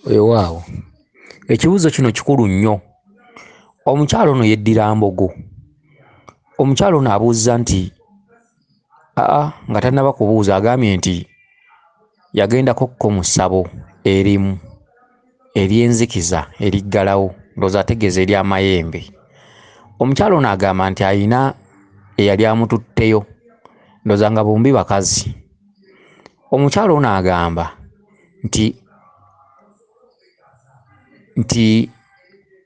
Waawo. Ekibuuzo kino kikulu nnyo. Omukyalo ono yeddira mbogo. Omukyalo ono abuuza nti nga tannaba kubuuza agambye nti yagendako mu ssabo erimu ery'enzikiza eriggalawo, ndowooza ategeeza ery'amayembe. Omukyalo ono agamba nti ayina eyali amututteyo, ndowooza nga bombi bakazi. Omukyalo ono agamba nti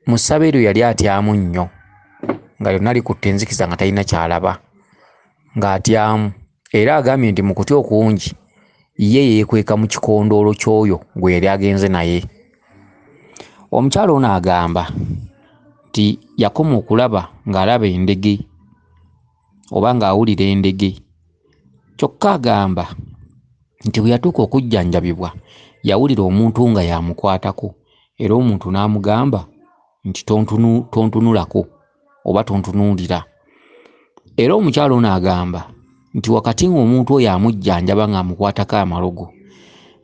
mu ssabo eryo yali atyamu nnyo, nga lyonna likutte enzikiza nga talina kyalaba, ng'atyamu. Era agambye nti mu kutya okungi ye yeekweka mu kikondoolo ky'oyo gwe yali agenze naye. Omukyalo ono agamba nti yakoma okulaba ng'alaba endege oba ng'awulira endege, kyokka agamba nti bwe yatuuka okujjanjabibwa yawulira omuntu nga yamukwatako, era omuntu n'amugamba nti tontunulako oba tontunuulira. Era omukyalo ono agamba nti wakati ng'omuntu oyo amujjanjaba ng'amukwatako amalogo,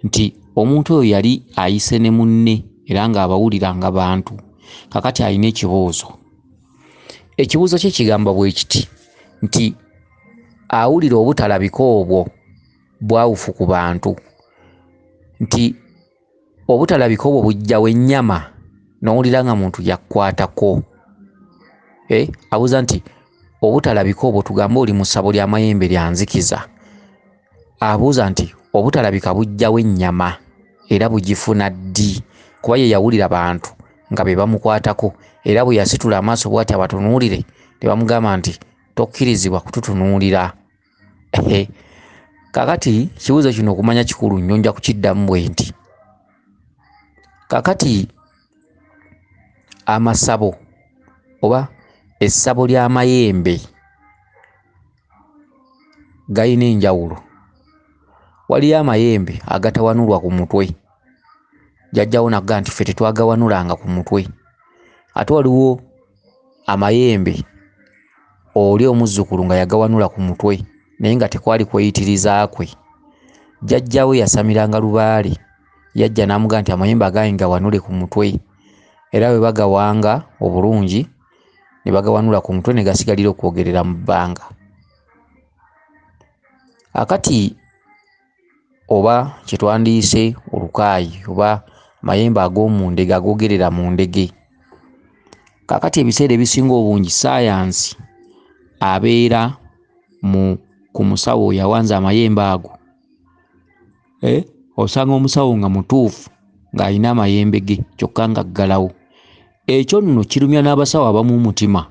nti omuntu oyo yali ayise ne munne era ng'abawulira nga bantu. Kakati alina ekibuuzo. Ekibuuzo kye kigamba bwe kiti nti awulira obutalabika obwo bwawufu ku bantu, nti obutalabika obwo bujjawo ennyama n'owulira nga muntu yakkwatako. Abuuza nti obutalabika obwo, tugambe oli mu ssabo ly'amayembe lya nzikiza, abuuza nti obutalabika bujjawo ennyama era bugifuna ddi? Kuba ye yawulira bantu nga be bamukwatako, era bwe yasitula amaaso bw'ati abatunuulire ne bamugamba nti tokkirizibwa kututunuulira. Kakati kibuuzo kino okumanya kikulu nnyo, nja kukiddamu bwe nti kakati amasabo oba essabo ly'amayembe gayina enjawulo. Waliyo amayembe agatawanulwa ku mutwe, jjajjawo nagga nti ffe tetwagawanulanga ku mutwe. Ate waliwo amayembe oli omuzzukulu nga yagawanula ku mutwe naye nga tekwali kweyitiriza kwe. Jjajjawe yasamiranga lubaale, yajja n'amugamba nti amayembe agange gawanule ku mutwe, era bwe bagawanga obulungi ne bagawanula ku mutwe ne gasigalira okwogerera mu bbanga. Akati oba kyetwandiise olukaayi oba mayembe ag'omu ndege agoogerera mu ndege. Kakati ebiseera ebisinga obungi saayansi abeera ku musawo oyo awanze amayembe ago. Osanga omusawo nga mutuufu ng'alina amayembe ge kyokka nga ggalawo. Ekyo nno kirumya n'abasawo abamu umutima,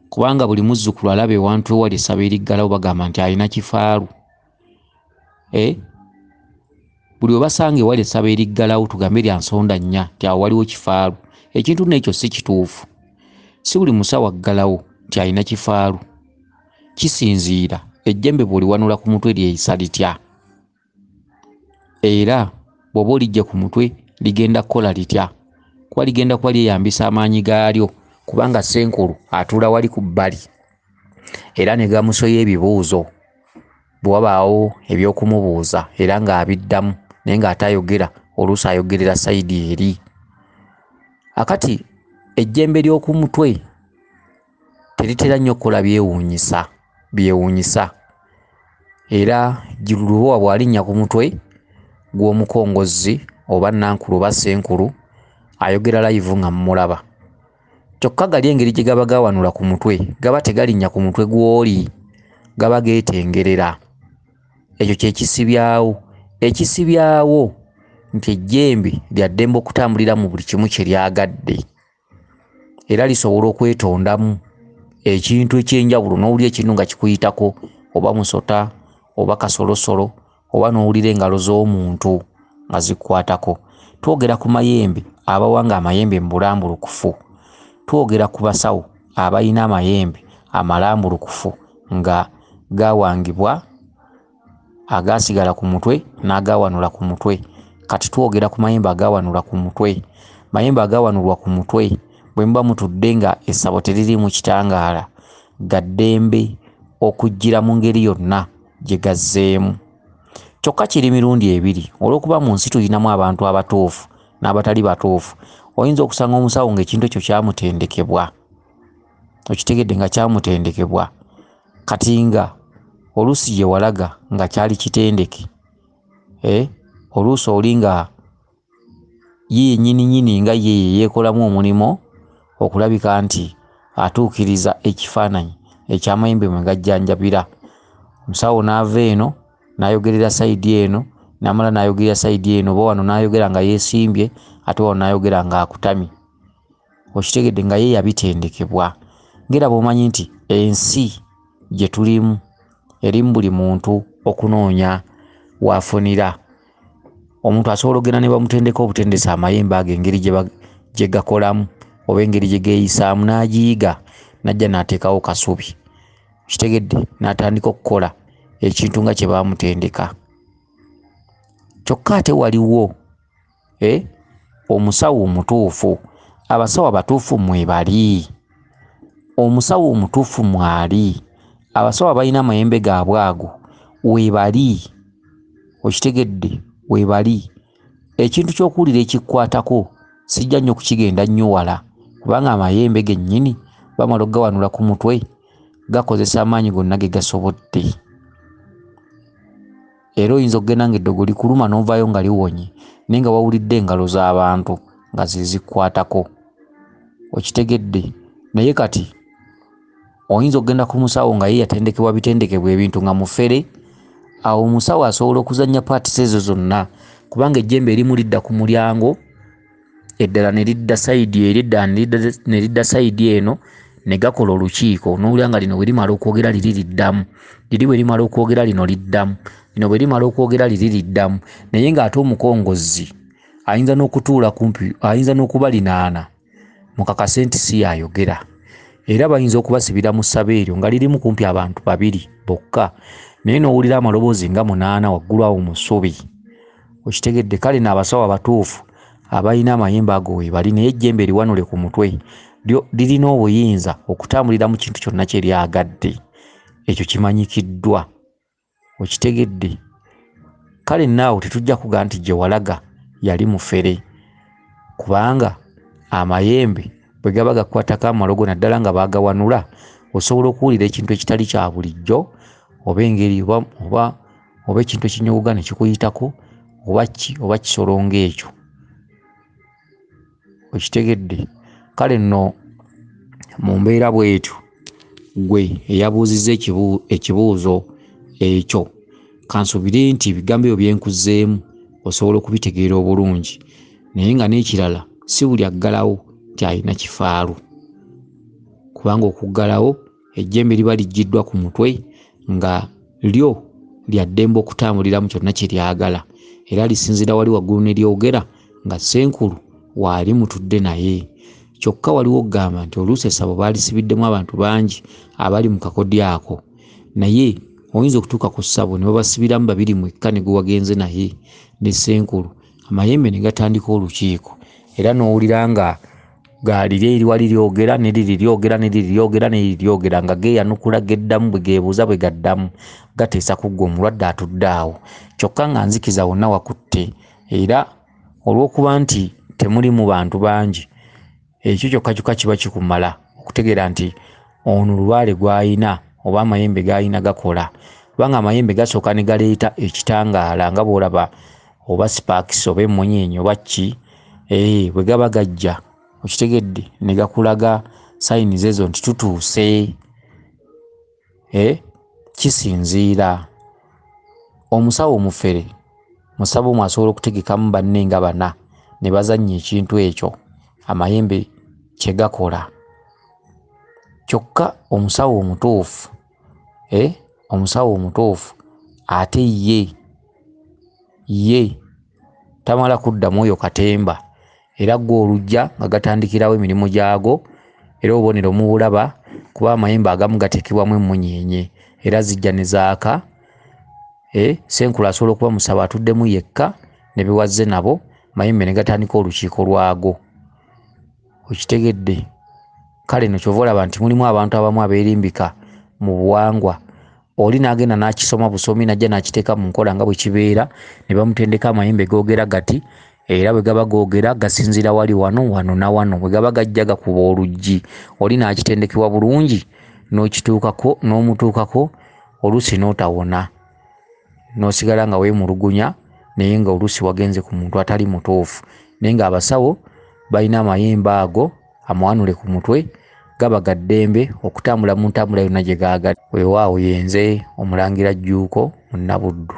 kubanga buli muzzukulu alaba ewantu ewali essabo eriggalawo bagamba nti alina kifaalu. Buli obasanga ewali essabo eriggalawo tugambe lya nsonda nnya nti awo waliwo kifaalu. Ekintu n'ekyo si kituufu. Si buli musawo aggalawo nti alina kifaalu. Kisinziira ejjembe bw'oliwanula ku mutwe lyeyisa litya, era bw'oba olijja ku mutwe ligenda kukola litya. Kuba ligenda kuba lyeyambisa amaanyi gaalyo, kubanga Ssenkulu atuula wali ku bbali era ne gamusoya ebibuuzo bwe wabaawo eby'okumubuuza era ng'abiddamu naye ng'ate ayogera, oluusi ayogerera sayidi eri. Akati ejjembe ly'oku mutwe teritera nnyo okukola byewuunyisa, era Lubowa bw'alinnya ku mutwe gw'omukongozzi oba nankulu oba Ssenkulu ayogera live nga mmulaba. Kyokka gali engeri gye gaba gawanula ku mutwe gaba tegalinnya ku mutwe gw'oli, gaba geetengerera. Ekyo kye kisibyawo. Ekisibyawo nti ejjembe lya ddembe okutambulira mu buli kimu kye lyagadde, era lisobola okwetondamu ekintu eky'enjawulo n'owulira ekintu nga kikuyitako, oba musota oba kasolosolo oba n'owulira engalo z'omuntu nga zikkwatako. Twogera ku mayembe abawanga amayembe mu bulambulukufu, twogera ku basawo abalina amayembe amalambulukufu nga gawangibwa agasigala ku mutwe n'agawanula ku mutwe. Kati twogera ku mayembe agawanula ku mutwe. Mayembe agawanulwa ku mutwe bwe muba mutudde nga essabo teririimu kitangaala, ga ddembe okujjira mu ngeri yonna gye gazzeemu. Kyokka kiri mirundi ebiri olw'okuba mu nsi tulinamu abantu abatuufu n'abatali batuufu. Oyinza okusanga omusawo ng'ekintu ekyo kyamutendekebwa, okitegedde nga kyamutendekebwa, kati nga oluusi gye walaga nga kyali kitendeke, oluusi oli nga ye nnyini nga ye yeekolamu omulimu okulabika nti atuukiriza ekifaananyi eky'amayembe mwe gajjanjabira. Omusawo n'ava eno n'ayogerera sayidi eno, n'amala n'ayogerera sayidi eno, oba wano n'ayogera nga yeesimbye, ate wano n'ayogera nga akutamye. Okitegedde nga ye yabitendekebwa. Ngera bw'omanyi nti ensi gye tulimu erimu buli muntu okunoonya waafunira. Omuntu asobola okugenda ne bamutendeka obutendesi amayembe ago engeri gye gakolamu oba engeri gye geeyisaamu n'agiyiga, n'ajja n'ateekawo kasubi. Kitegedde n'atandika okukola ekintu nga kye baamutendeka. Kyokka ate waliwo omusawo omutuufu. Abasawo abatuufu mwebali, omusawo omutuufu mwali, abasawo abalina amayembe gaabwe ago weebali. Okitegedde weebali. Ekintu ky'okuwulira ekikwatako sijja nnyo kukigenda nnyo wala, kubanga amayembe gennyini bamala okugawanula ku mutwe gakozesa amaanyi gonna ge gasobodde. Era oyinza okugenda ng'eddogo likuluma n'ovaayo nga liwonye, naye nga wawulidde engalo z'abantu nga zizikkwatako. Okitegedde. Naye kati oyinza okugenda ku musawo nga ye yatendekebwa bitendekebwa ebintu nga mufere, awo omusawo asobola okuzannya paatisi ezo zonna, kubanga ejjembe erimu lidda ku mulyango, eddala ne lidda sayidi eri, eddala ne lidda sayidi eno, ne gakola olukiiko. N'owulira nga lino bwe limala okwogera liri liddamu, liri bwe limala okwogera lino liddamu, lino bwe limala okwogera liri liddamu. Naye ng'ate omukongozzi ayinza n'okutuula kumpi, ayinza n'okuba linaana mukakase nti si yayogera. Era bayinza okubasibira mu ssabo eryo nga lirimu kumpi abantu 2 bokka, naye n'owulira amaloboozi nga 8 waggulu awo mu ssubi. Okitegedde. Kale n'abasawo abatuufu abalina amayembe ago weebali, naye ejjembe liwanule ku mutwe, lirina obuyinza okutambulira mu kintu kyonna kye lyagadde. Ekyo kimanyikiddwa. Okitegedde. Kale naawe tetujja kugaa nti gye walaga yali mufere, kubanga amayembe bwe gaba gakwatako amalogo naddala nga baagawanula, osobola okuwulira ekintu ekitali kya bulijjo, oba engeri oba ekintu ekinyogoga ne kikuyitako, oba kisolo ng'ekyo. Okitegedde. Kale nno mu mbeera bw'etyo, gwe eyabuuzizza ekibuuzo ekyo, kansubire nti ebigambo ebyo byenkuzzeemu osobola okubitegeera obulungi, naye nga n'ekirala si buli aggalawo nti alina kifaalu, kubanga okuggalawo ejjembe liba liggiddwa ku mutwe nga lyo lya ddembe okutambuliramu kyonna kye lyagala, era lisinzira wali waggulu ne lyogera nga Ssenkulu waali mutudde naye. Kyokka waliwo okugamba nti oluusi essabo baalisibiddemu abantu bangi abali mu kakodyo ako, naye oyinza okutuuka ku ssabo ne babasibiramu 2 mwekka ne gwe wagenze naye ne Ssenkulu, amayembe ne gatandika olukiiko, era n'owulira nga gaaliri eri wali lyogera ne liri lyogera ne liri lyogera ne liri lyogera nga geeyanukula geddamu, bwe geebuuza bwe gaddamu, gateesa ku ggwe omulwadde atudde awo. Kyokka nga nzikiza wonna wakutte, era olw'okuba nti temuli mu bantu bangi, ekyo kyokka kyokka kiba kikumala okutegeera nti ono lubaale gw'ayina oba amayembe g'ayina gakola, kubanga amayembe gasooka ne galeeta ekitangaala nga bw'olaba oba sipaakisi oba emmunyeenye oba ki, bwe gaba gajja, okitegedde, ne gakulaga sayinizi ezo nti tutuuse. Kisinziira. Omusawo omufere musabo omwo asobola okutegekamu banne nga 4 ne bazannya ekintu ekyo amayembe kye gakola. Kyokka omusawo omutuufu, omusawo omutuufu ate ye tamala kuddamu oyo katemba, era gwe olujja nga gatandikirawo emirimu gyago, era obubonero mubulaba kuba amayembe agamu gateekebwamu emmunyeenye era zijja ne zaaka. Ssenkulu asobola okuba musabo atuddemu yekka ne bewazze nabo, mayembe ne gatandika olukiiko lwago. Okitegedde. Kale no kyova olaba nti mulimu abantu abamu abeerimbika mu buwangwa, oli n'agenda n'akisoma busomi n'ajja n'akiteeka mu nkola nga bwe kibeera, ne bamutendeka amayembe googera gati, era bwe gaba googera gasinzira wali wano na wano, bwe gaba gajja gakuba oluggi oli n'akitendekebwa bulungi n'okituukako n'omutuukako oluusi n'otawona n'osigala nga weemulugunya naye nga oluusi wagenze ku muntu atali mutuufu. Naye ng'abasawo balina amayembe ago amawanule ku mutwe gaba ga ddembe okutambula mu ntambula yonna gye gaagala. Weewaawo yenze Omulangira Jjuuko Munnabuddu.